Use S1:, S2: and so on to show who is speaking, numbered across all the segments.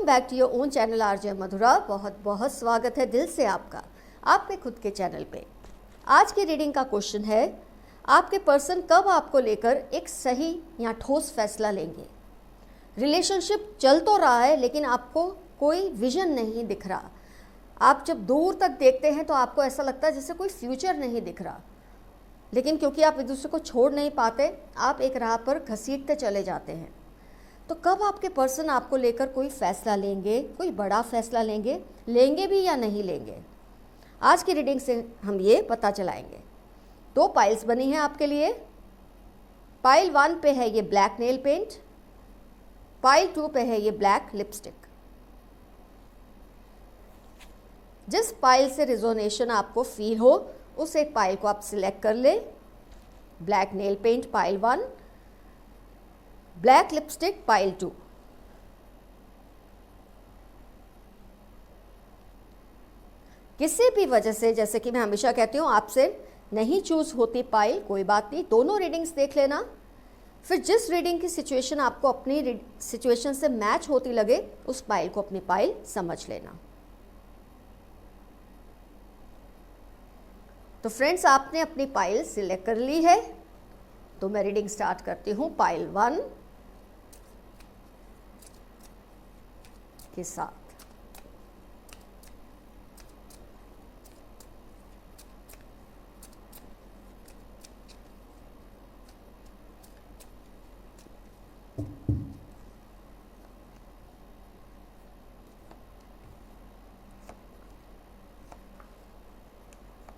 S1: Back to your own channel RJ Madhura. बहुत बहुत स्वागत है दिल से आपका आपके खुद के चैनल पे। आज की रीडिंग का क्वेश्चन है, आपके पर्सन कब आपको लेकर एक सही या ठोस फैसला लेंगे। रिलेशनशिप चल तो रहा है लेकिन आपको कोई विजन नहीं दिख रहा। आप जब दूर तक देखते हैं तो आपको ऐसा लगता है जैसे कोई फ्यूचर नहीं दिख रहा, लेकिन क्योंकि आप एक दूसरे को छोड़ नहीं पाते, आप एक राह पर घसीटते चले जाते हैं। तो कब आपके पर्सन आपको लेकर कोई फैसला लेंगे, कोई बड़ा फैसला लेंगे भी या नहीं लेंगे, आज की रीडिंग से हम ये पता चलाएंगे। 2 पाइल्स बनी हैं आपके लिए। पाइल 1 पे है ये ब्लैक नेल पेंट, पाइल 2 पे है ये ब्लैक लिपस्टिक। जिस पाइल से रिजोनेशन आपको फील हो उस एक पाइल को आप सिलेक्ट कर ले। Black nail paint pile 1, black lipstick pile 2। किसी भी वजह से, जैसे कि मैं हमेशा कहती हूँ, आपसे नहीं चूज होती पाइल, कोई बात नहीं, दोनों रीडिंग्स देख लेना। फिर जिस रीडिंग की सिचुएशन आपको अपनी सिचुएशन से मैच होती लगे उस पाइल को अपनी पाइल समझ लेना। तो फ्रेंड्स, आपने अपनी पाइल सिलेक्ट कर ली है, तो मैं रीडिंग स्टार्ट करती हूँ पाइल 1 के साथ।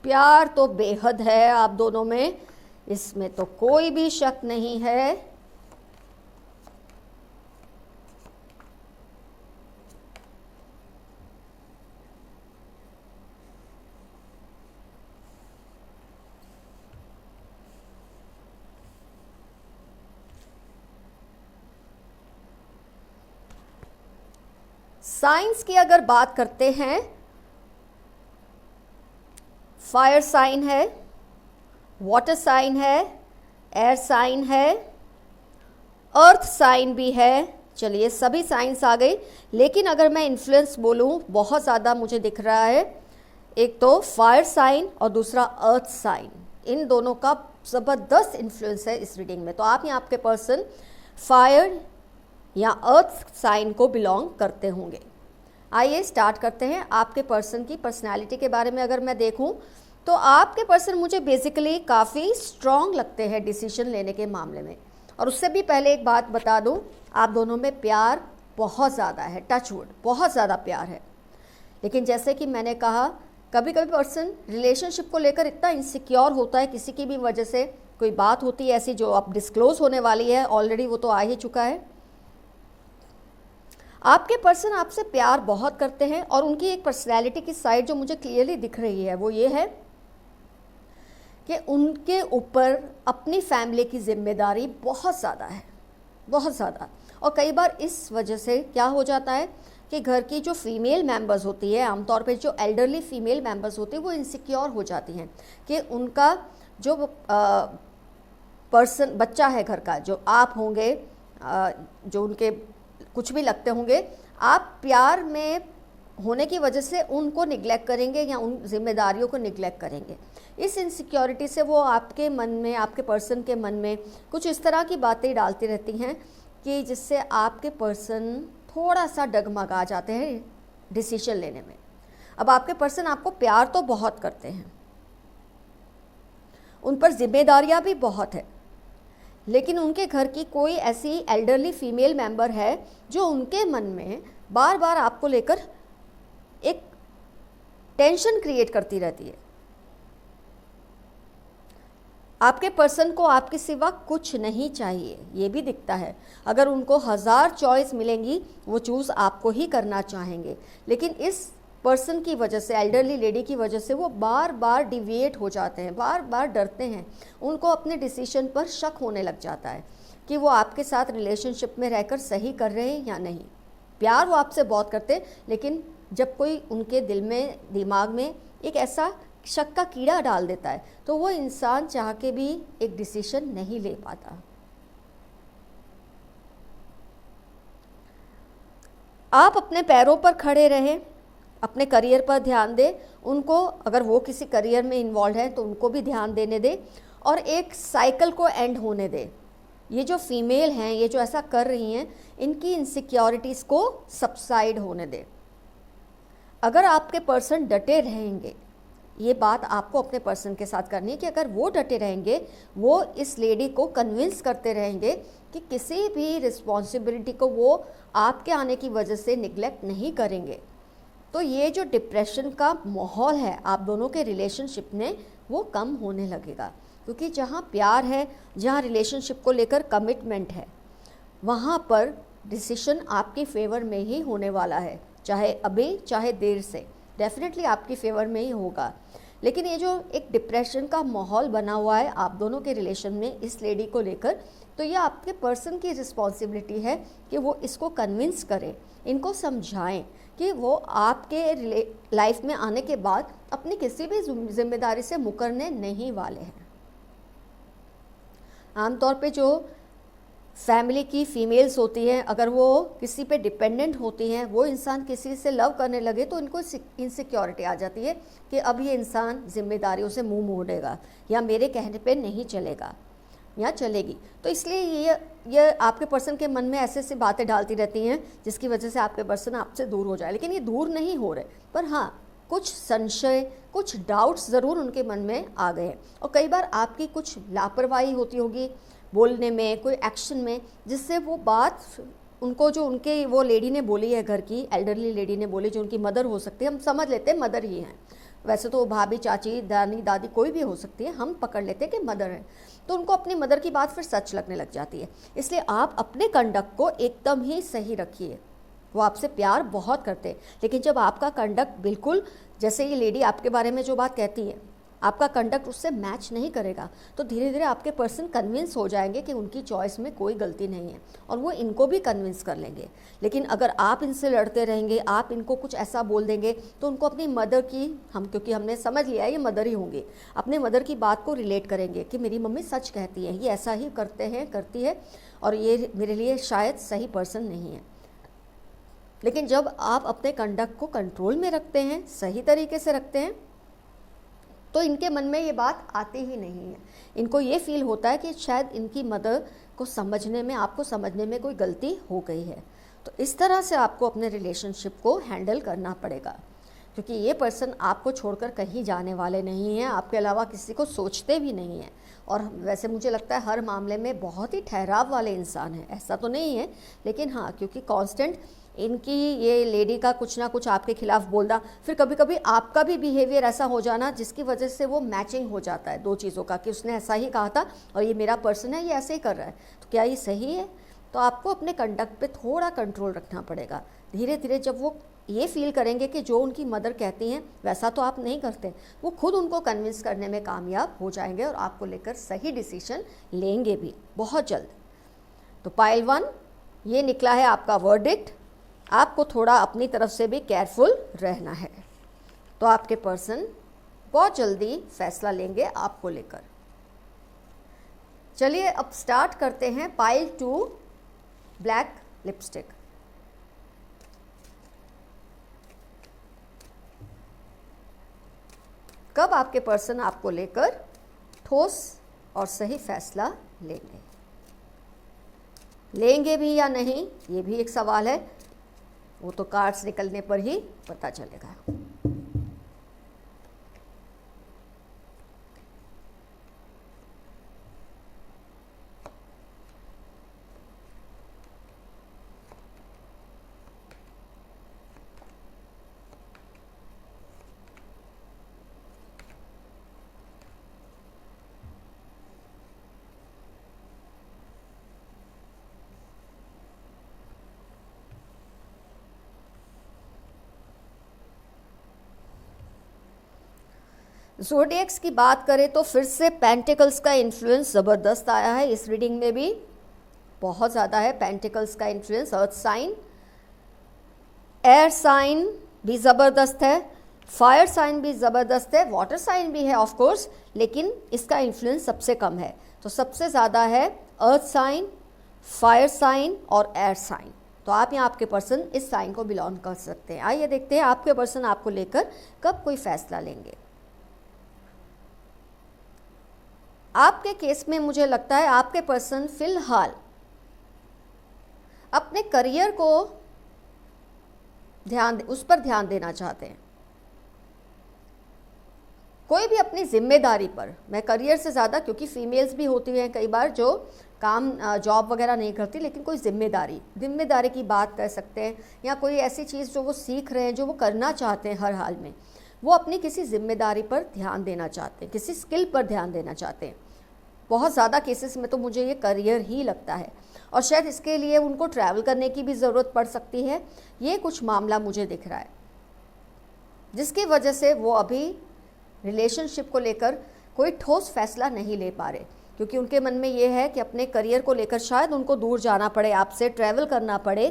S1: प्यार तो बेहद है आप दोनों में, इसमें तो कोई भी शक नहीं है। साइंस की अगर बात करते हैं, फायर साइन है, वाटर साइन है, एयर साइन है, अर्थ साइन भी है। चलिए, सभी साइंस आ गई, लेकिन अगर मैं इन्फ्लुएंस बोलूँ, बहुत ज़्यादा मुझे दिख रहा है, एक तो फायर साइन और दूसरा अर्थ साइन। इन दोनों का ज़बरदस्त इन्फ्लुएंस है इस रीडिंग में। तो आप या आपके पर्सन फायर या अर्थ साइन को बिलोंग करते होंगे। आइए स्टार्ट करते हैं। आपके पर्सन की पर्सनालिटी के बारे में अगर मैं देखूं तो आपके पर्सन मुझे बेसिकली काफ़ी स्ट्रॉन्ग लगते हैं डिसीजन लेने के मामले में। और उससे भी पहले एक बात बता दूं, आप दोनों में प्यार बहुत ज़्यादा है, टचवुड बहुत ज़्यादा प्यार है। लेकिन जैसे कि मैंने कहा, कभी कभी पर्सन रिलेशनशिप को लेकर इतना इनसिक्योर होता है, किसी की भी वजह से कोई बात होती है ऐसी जो अब डिस्क्लोज होने वाली है, ऑलरेडी वो तो आ ही चुका है। आपके पर्सन आपसे प्यार बहुत करते हैं और उनकी एक पर्सनैलिटी की साइड जो मुझे क्लियरली दिख रही है वो ये है कि उनके ऊपर अपनी फैमिली की जिम्मेदारी बहुत ज़्यादा है, बहुत ज़्यादा। और कई बार इस वजह से क्या हो जाता है कि घर की जो फीमेल मेंबर्स होती है, आमतौर पे जो एल्डरली फीमेल मेंबर्स होती है, वो इनसिक्योर हो जाती हैं कि उनका जो पर्सन बच्चा है घर का, जो आप होंगे, जो उनके कुछ भी लगते होंगे, आप प्यार में होने की वजह से उनको निगलेक्ट करेंगे या उन जिम्मेदारियों को निगलेक्ट करेंगे। इस इनसिक्योरिटी से वो आपके मन में, आपके पर्सन के मन में कुछ इस तरह की बातें डालती रहती हैं कि जिससे आपके पर्सन थोड़ा सा डगमगा जाते हैं डिसीजन लेने में। अब आपके पर्सन आपको प्यार तो बहुत करते हैं, उन पर जिम्मेदारियां भी बहुत है, लेकिन उनके घर की कोई ऐसी एल्डरली फीमेल मेंबर है जो उनके मन में बार बार आपको लेकर एक टेंशन क्रिएट करती रहती है। आपके पर्सन को आपके सिवा कुछ नहीं चाहिए, ये भी दिखता है। अगर उनको 1000 चॉइस मिलेंगी वो चूज़ आपको ही करना चाहेंगे, लेकिन इस पर्सन की वजह से, एल्डरली लेडी की वजह से, वो बार बार डिविएट हो जाते हैं, बार बार डरते हैं। उनको अपने डिसीजन पर शक होने लग जाता है कि वो आपके साथ रिलेशनशिप में रहकर सही कर रहे हैं या नहीं। प्यार वो आपसे बहुत करते हैं, लेकिन जब कोई उनके दिल में, दिमाग में एक ऐसा शक का कीड़ा डाल देता है तो वो इंसान चाह के भी एक डिसीजन नहीं ले पाता। आप अपने पैरों पर खड़े रहें, अपने करियर पर ध्यान दें, उनको अगर वो किसी करियर में इन्वॉल्व है तो उनको भी ध्यान देने दें और एक साइकिल को एंड होने दें। ये जो फीमेल हैं, ये जो ऐसा कर रही हैं, इनकी इनसिक्योरिटीज़ को सबसाइड होने दें। अगर आपके पर्सन डटे रहेंगे, ये बात आपको अपने पर्सन के साथ करनी है कि अगर वो डटे रहेंगे, वो इस लेडी को कन्विंस करते रहेंगे कि किसी भी रिस्पॉन्सिबिलिटी को वो आपके आने की वजह से निगलेक्ट नहीं करेंगे, तो ये जो डिप्रेशन का माहौल है आप दोनों के रिलेशनशिप में, वो कम होने लगेगा। क्योंकि जहाँ प्यार है, जहाँ रिलेशनशिप को लेकर कमिटमेंट है, वहाँ पर डिसीजन आपके फेवर में ही होने वाला है, चाहे अभी चाहे देर से, डेफिनेटली आपकी फेवर में ही होगा। लेकिन ये जो एक डिप्रेशन का माहौल बना हुआ है आप दोनों के रिलेशन में इस लेडी को लेकर, तो ये आपके पर्सन की रिस्पॉन्सिबिलिटी है कि वो इसको कन्विंस करें, इनको समझाएं कि वो आपके लाइफ में आने के बाद अपनी किसी भी जिम्मेदारी से मुकरने नहीं वाले हैं। आमतौर पे जो फैमिली की फीमेल्स होती हैं, अगर वो किसी पे डिपेंडेंट होती हैं, वो इंसान किसी से लव करने लगे तो इनको इनसिक्योरिटी आ जाती है कि अब ये इंसान जिम्मेदारियों से मुंह मोड़ेगा या मेरे कहने पे नहीं चलेगा या चलेगी। तो इसलिए ये आपके पर्सन के मन में ऐसे ऐसी बातें डालती रहती हैं जिसकी वजह से आपके पर्सन आपसे दूर हो जाए। लेकिन ये दूर नहीं हो रहे, पर हाँ कुछ संशय, कुछ डाउट्स ज़रूर उनके मन में आ गए हैं। और कई बार आपकी कुछ लापरवाही होती होगी बोलने में, कोई एक्शन में, जिससे वो बात उनको, जो उनके वो लेडी ने बोली है, घर की एल्डरली लेडी ने बोली, जो उनकी मदर हो सकती है, हम समझ लेते हैं मदर ही हैं, वैसे तो भाभी, चाची, दानी, दादी कोई भी हो सकती है, हम पकड़ लेते हैं कि मदर है, तो उनको अपनी मदर की बात फिर सच लगने लग जाती है। इसलिए आप अपने कंडक्ट को एकदम ही सही रखिए। वो आपसे प्यार बहुत करते हैं, लेकिन जब आपका कंडक्ट बिल्कुल, जैसे ये लेडी आपके बारे में जो बात कहती है, आपका कंडक्ट उससे मैच नहीं करेगा, तो धीरे धीरे आपके पर्सन कन्विंस हो जाएंगे कि उनकी चॉइस में कोई गलती नहीं है और वो इनको भी कन्विंस कर लेंगे। लेकिन अगर आप इनसे लड़ते रहेंगे, आप इनको कुछ ऐसा बोल देंगे, तो उनको अपनी मदर की, क्योंकि हमने समझ लिया है ये मदर ही होंगी, अपने मदर की बात को रिलेट करेंगे कि मेरी मम्मी सच कहती है, ये ऐसा ही करते हैं, करती है, और ये मेरे लिए शायद सही पर्सन नहीं है। लेकिन जब आप अपने कंडक्ट को कंट्रोल में रखते हैं, सही तरीके से रखते हैं, तो इनके मन में ये बात आती ही नहीं है। इनको ये फील होता है कि शायद इनकी मदर को समझने में, आपको समझने में कोई गलती हो गई है। तो इस तरह से आपको अपने रिलेशनशिप को हैंडल करना पड़ेगा, क्योंकि ये पर्सन आपको छोड़कर कहीं जाने वाले नहीं हैं, आपके अलावा किसी को सोचते भी नहीं हैं। और वैसे मुझे लगता है हर मामले में बहुत ही ठहराव वाले इंसान हैं, ऐसा तो नहीं है, लेकिन हाँ, क्योंकि कांस्टेंट इनकी ये लेडी का कुछ ना कुछ आपके खिलाफ बोलना, फिर कभी कभी आपका भी बिहेवियर ऐसा हो जाना जिसकी वजह से वो मैचिंग हो जाता है दो चीज़ों का, कि उसने ऐसा ही कहा था और ये मेरा पर्सन है, ये ऐसे ही कर रहा है, तो क्या ये सही है? तो आपको अपने कंडक्ट पे थोड़ा कंट्रोल रखना पड़ेगा। धीरे धीरे जब वो ये फील करेंगे कि जो उनकी मदर कहती हैं वैसा तो आप नहीं करते, वो खुद उनको कन्विंस करने में कामयाब हो जाएंगे और आपको लेकर सही डिसीजन लेंगे भी बहुत जल्द। तो पाइल 1 ये निकला है आपका वर्डिक्ट। आपको थोड़ा अपनी तरफ से भी केयरफुल रहना है, तो आपके पर्सन बहुत जल्दी फैसला लेंगे आपको लेकर। चलिए अब स्टार्ट करते हैं पाइल 2 ब्लैक लिपस्टिक। कब आपके पर्सन आपको लेकर ठोस और सही फैसला लेंगे भी या नहीं, ये भी एक सवाल है, वो तो कार्ड्स निकलने पर ही पता चलेगा। ज़ोडिएक्स की बात करें तो फिर से पेंटिकल्स का इन्फ्लुएंस ज़बरदस्त आया है इस रीडिंग में भी, बहुत ज़्यादा है पेंटिकल्स का इन्फ्लुएंस। अर्थ साइन, एयर साइन भी ज़बरदस्त है, फायर साइन भी ज़बरदस्त है, वाटर साइन भी है ऑफ कोर्स, लेकिन इसका इन्फ्लुएंस सबसे कम है। तो सबसे ज़्यादा है अर्थ साइन, फायर साइन और एयर साइन। तो आप या आपके पर्सन इस साइन को बिलोंग कर सकते हैं। आइए देखते हैं आपके पर्सन आपको लेकर कब कोई फैसला लेंगे। आपके केस में मुझे लगता है आपके पर्सन फिलहाल अपने करियर को उस पर ध्यान देना चाहते हैं। कोई भी अपनी जिम्मेदारी पर, मैं करियर से ज़्यादा, क्योंकि फीमेल्स भी होती हैं कई बार जो काम जॉब वगैरह नहीं करती, लेकिन कोई जिम्मेदारी की बात कर सकते हैं, या कोई ऐसी चीज़ जो वो सीख रहे हैं, जो वो करना चाहते हैं हर हाल में, वो अपनी किसी जिम्मेदारी पर ध्यान देना चाहते हैं, किसी स्किल पर ध्यान देना चाहते हैं। बहुत ज़्यादा केसेस में तो मुझे ये करियर ही लगता है, और शायद इसके लिए उनको ट्रैवल करने की भी ज़रूरत पड़ सकती है। ये कुछ मामला मुझे दिख रहा है, जिसकी वजह से वो अभी रिलेशनशिप को लेकर कोई ठोस फैसला नहीं ले पा रहे, क्योंकि उनके मन में ये है कि अपने करियर को लेकर शायद उनको दूर जाना पड़े, आपसे ट्रैवल करना पड़े,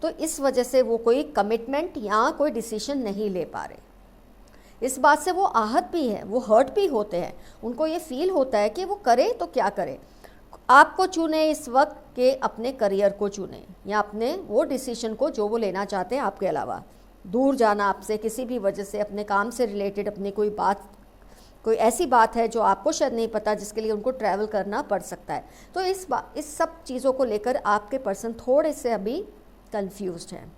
S1: तो इस वजह से वो कोई कमिटमेंट या कोई डिसीजन नहीं ले पा रहे। इस बात से वो आहत भी है, वो हर्ट भी होते हैं, उनको ये फील होता है कि वो करे तो क्या करे। आपको चुने इस वक्त के अपने करियर को चुने, या अपने वो डिसीजन को जो वो लेना चाहते हैं आपके अलावा। दूर जाना आपसे किसी भी वजह से, अपने काम से रिलेटेड अपनी कोई ऐसी बात है जो आपको शायद नहीं पता, जिसके लिए उनको ट्रैवल करना पड़ सकता है। तो इस सब चीज़ों को लेकर आपके पर्सन थोड़े से अभी कंफ्यूज्ड हैं।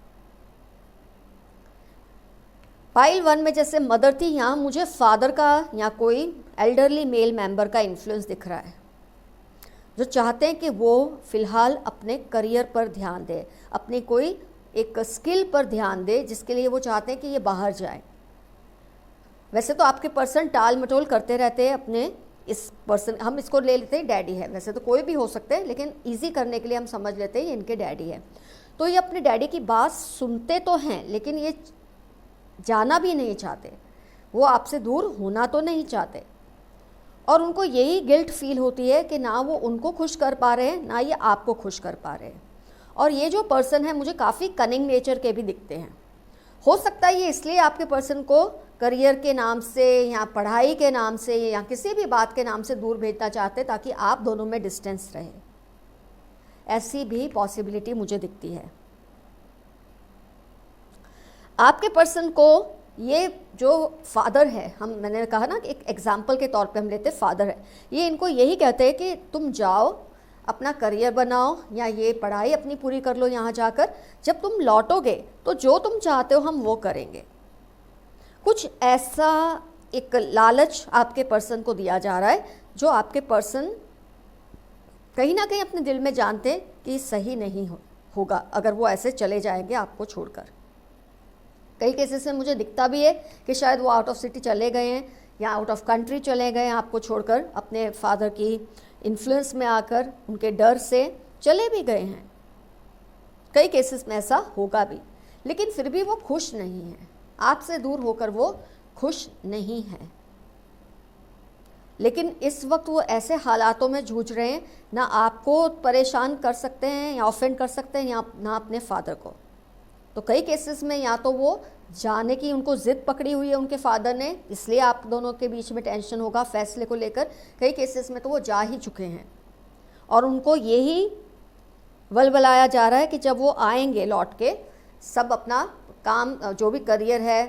S1: पाइल 1 में जैसे मदर थी, यहाँ मुझे फादर का या कोई एल्डरली मेल मेंबर का इन्फ्लुएंस दिख रहा है, जो चाहते हैं कि वो फ़िलहाल अपने करियर पर ध्यान दे, अपनी कोई एक स्किल पर ध्यान दे, जिसके लिए वो चाहते हैं कि ये बाहर जाए। वैसे तो आपके पर्सन टाल मटोल करते रहते हैं अपने इस पर्सन, हम इसको ले लेते हैं डैडी है, वैसे तो कोई भी हो सकते हैं, लेकिन इजी करने के लिए हम समझ लेते हैं ये इनके डैडी है। तो ये अपने डैडी की बात सुनते तो हैं, लेकिन ये जाना भी नहीं चाहते, वो आपसे दूर होना तो नहीं चाहते, और उनको यही गिल्ट फील होती है कि ना वो उनको खुश कर पा रहे हैं, ना ये आपको खुश कर पा रहे हैं। और ये जो पर्सन है मुझे काफ़ी कनिंग नेचर के भी दिखते हैं। हो सकता है ये इसलिए आपके पर्सन को करियर के नाम से या पढ़ाई के नाम से या किसी भी बात के नाम से दूर भेजना चाहते, ताकि आप दोनों में डिस्टेंस रहे। ऐसी भी पॉसिबिलिटी मुझे दिखती है। आपके पर्सन को ये जो फादर है, मैंने कहा ना कि एक एग्जाम्पल के तौर पे हम लेते फादर है, ये इनको यही कहते हैं कि तुम जाओ अपना करियर बनाओ, या ये पढ़ाई अपनी पूरी कर लो यहाँ जाकर, जब तुम लौटोगे तो जो तुम चाहते हो हम वो करेंगे। कुछ ऐसा एक लालच आपके पर्सन को दिया जा रहा है, जो आपके पर्सन कहीं ना कहीं अपने दिल में जानते हैं कि सही नहीं होगा अगर वो ऐसे चले जाएंगे आपको छोड़कर। कई केसेस में मुझे दिखता भी है कि शायद वो आउट ऑफ सिटी चले गए हैं, या आउट ऑफ कंट्री चले गए हैं आपको छोड़कर, अपने फादर की इन्फ्लुएंस में आकर, उनके डर से चले भी गए हैं। कई केसेस में ऐसा होगा भी, लेकिन फिर भी वो खुश नहीं है, आपसे दूर होकर वो खुश नहीं है। लेकिन इस वक्त वो ऐसे हालातों में जूझ रहे हैं, ना आपको परेशान कर सकते हैं या ऑफेंड कर सकते हैं, या ना अपने फादर को। तो कई केसेस में या तो वो जाने की उनको ज़िद पकड़ी हुई है उनके फादर ने, इसलिए आप दोनों के बीच में टेंशन होगा फैसले को लेकर। कई केसेस में तो वो जा ही चुके हैं, और उनको यही वलवलाया जा रहा है कि जब वो आएंगे लौट के, सब अपना काम जो भी करियर है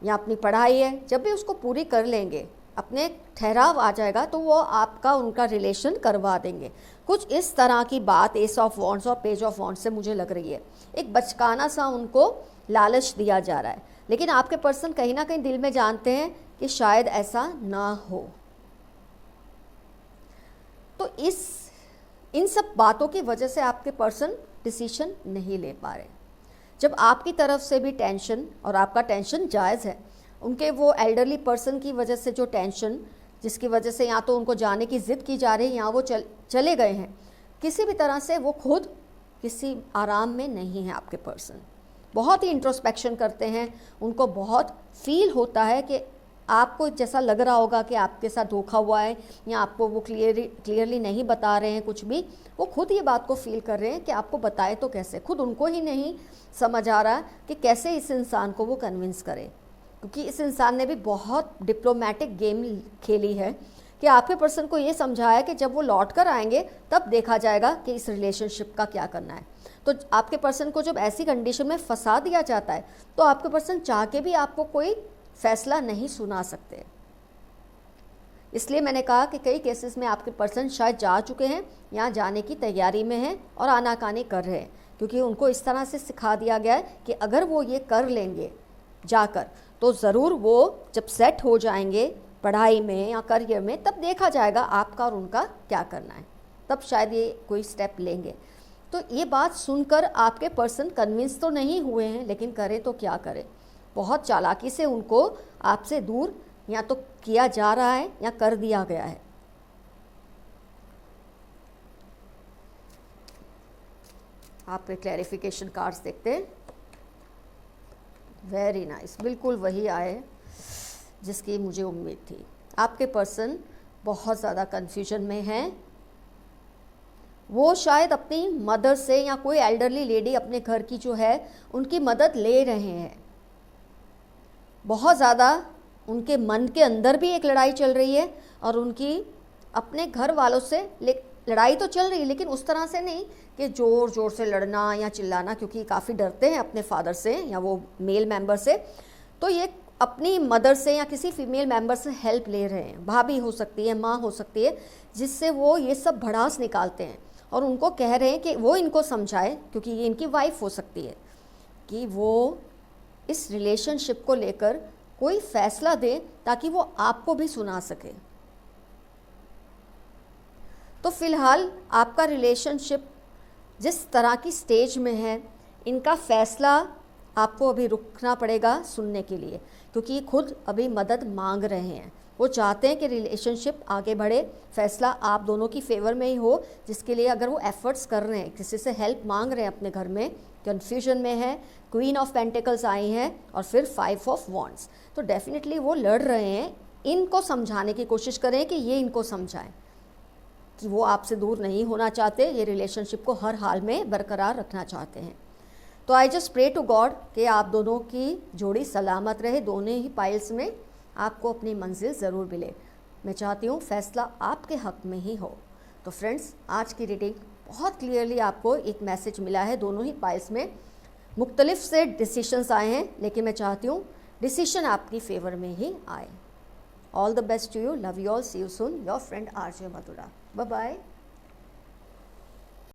S1: या अपनी पढ़ाई है, जब भी उसको पूरी कर लेंगे, अपने ठहराव आ जाएगा, तो वो आपका उनका रिलेशन करवा देंगे। कुछ इस तरह की बात एस ऑफ वॉन्ड्स और पेज ऑफ वॉन्ड्स से मुझे लग रही है। एक बचकाना सा उनको लालच दिया जा रहा है, लेकिन आपके पर्सन कहीं ना कहीं दिल में जानते हैं कि शायद ऐसा ना हो। तो इन सब बातों की वजह से आपके पर्सन डिसीजन नहीं ले पा रहे। जब आपकी तरफ से भी टेंशन, और आपका टेंशन जायज़ है, उनके वो एल्डरली पर्सन की वजह से जो टेंशन, जिसकी वजह से या तो उनको जाने की ज़िद की जा रही है, या वो चले गए हैं, किसी भी तरह से वो खुद किसी आराम में नहीं है। आपके पर्सन बहुत ही इंट्रोस्पेक्शन करते हैं, उनको बहुत फील होता है कि आपको जैसा लग रहा होगा कि आपके साथ धोखा हुआ है, या आपको वो क्लियरली नहीं बता रहे हैं कुछ भी, वो खुद ये बात को फील कर रहे हैं कि आपको बताए तो कैसे। खुद उनको ही नहीं समझ आ रहा कि कैसे इस इंसान को वो कन्विंस करे, क्योंकि इस इंसान ने भी बहुत डिप्लोमेटिक गेम खेली है कि आपके पर्सन को ये समझाया कि जब वो लौट कर आएंगे तब देखा जाएगा कि इस रिलेशनशिप का क्या करना है। तो आपके पर्सन को जब ऐसी कंडीशन में फंसा दिया जाता है तो आपके पर्सन चाह के भी आपको कोई फैसला नहीं सुना सकते। इसलिए मैंने कहा कि कई केसेस में आपके पर्सन शायद जा चुके हैं या जाने की तैयारी में हैं और आनाकानी कर रहे हैं, क्योंकि उनको इस तरह से सिखा दिया गया है कि अगर वो ये कर लेंगे जाकर तो ज़रूर वो जब सेट हो जाएंगे पढ़ाई में या करियर में तब देखा जाएगा आपका और उनका क्या करना है, तब शायद ये कोई स्टेप लेंगे। तो ये बात सुनकर आपके पर्सन कन्विंस तो नहीं हुए हैं, लेकिन करें तो क्या करें, बहुत चालाकी से उनको आपसे दूर या तो किया जा रहा है या कर दिया गया है। आपके क्लैरिफिकेशन कार्ड्स देखते हैं। वेरी नाइस, बिल्कुल वही आए जिसकी मुझे उम्मीद थी। आपके पर्सन बहुत ज़्यादा कन्फ्यूजन में हैं। वो शायद अपनी मदर से या कोई एल्डरली लेडी अपने घर की जो है उनकी मदद ले रहे हैं। बहुत ज़्यादा उनके मन के अंदर भी एक लड़ाई चल रही है और उनकी अपने घर वालों से लड़ाई तो चल रही है, लेकिन उस तरह से नहीं कि ज़ोर ज़ोर से लड़ना या चिल्लाना, क्योंकि काफ़ी डरते हैं अपने फादर से या वो मेल मेंबर से। तो ये अपनी मदर से या किसी फीमेल मेंबर से हेल्प ले रहे हैं, भाभी हो सकती है, माँ हो सकती है, जिससे वो ये सब भड़ास निकालते हैं और उनको कह रहे हैं कि वो इनको समझाए, क्योंकि ये इनकी वाइफ हो सकती है, कि वो इस रिलेशनशिप को लेकर कोई फैसला दे ताकि वो आपको भी सुना सके। तो फिलहाल आपका रिलेशनशिप जिस तरह की स्टेज में है, इनका फैसला आपको अभी रुकना पड़ेगा सुनने के लिए, क्योंकि ये खुद अभी मदद मांग रहे हैं। वो चाहते हैं कि रिलेशनशिप आगे बढ़े, फैसला आप दोनों की फेवर में ही हो, जिसके लिए अगर वो एफर्ट्स कर रहे हैं, किसी से हेल्प मांग रहे हैं अपने घर में, कन्फ्यूजन में है, क्वीन ऑफ पेंटिकल्स आई हैं और फिर 5 ऑफ वॉन्ड्स, तो डेफिनेटली वो लड़ रहे हैं। इनको समझाने की कोशिश करें कि ये इनको समझाएं कि वो आपसे दूर नहीं होना चाहते, ये रिलेशनशिप को हर हाल में बरकरार रखना चाहते हैं। तो I just pray to God कि आप दोनों की जोड़ी सलामत रहे, दोनों ही पाइल्स में आपको अपनी मंजिल ज़रूर मिले। मैं चाहती हूँ फैसला आपके हक़ में ही हो। तो फ्रेंड्स, आज की रीडिंग बहुत क्लियरली आपको एक मैसेज मिला है। दोनों ही पाइल्स में मुख्तलिफ से डिसीशंस आए हैं, लेकिन मैं चाहती हूँ डिसीशन आपकी फेवर में ही आए। All the best to you, love you all, see you soon, your friend RJ Madhura, bye bye.